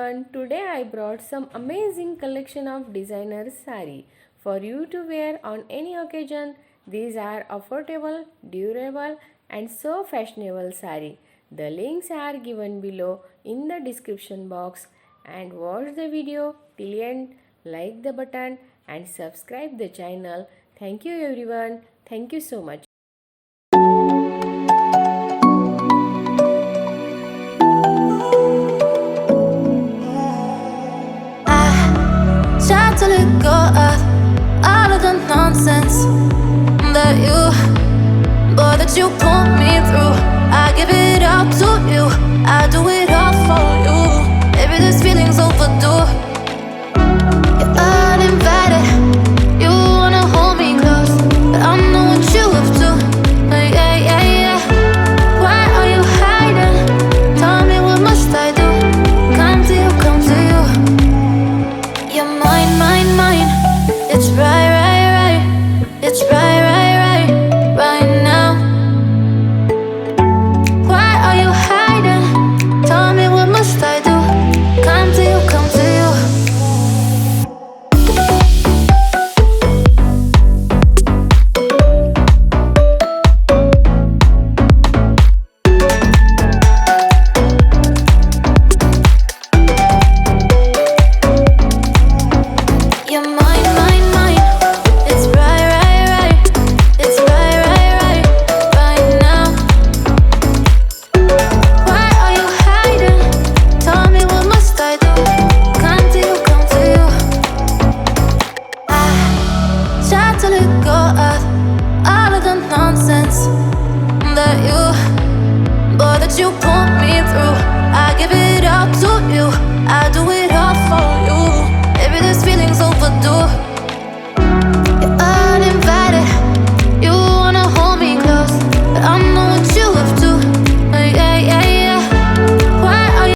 everyone. Today I brought some amazing collection of designer sari for you to wear on any occasion. These are affordable, durable and so fashionable sari. The links are given below in the description box and watch the video till end, like the button and subscribe the channel. Thank you everyone. Thank you so much. Try to let go of all of the nonsense that you put me through. I give it all to you, I do it all for you. Maybe this feeling's overdue. You're uninvited, you wanna hold me close, but I know what you up to. Yeah, yeah, yeah. Why are you hiding? Tell me what must I do? Come to you, come to you. You're mine, mine, mine. It's right, right, right. It's right, right, right, right now. Why are you hiding? Tell me what must I do? Come to you, come to you. You're mine, mine, mine. It's right, right, right. It's right, right, right, right now. Why are you hiding? Tell me what must I do? Come to you, come to you. I try to let go of all of the nonsense that you put me through. I give it all to you, I do it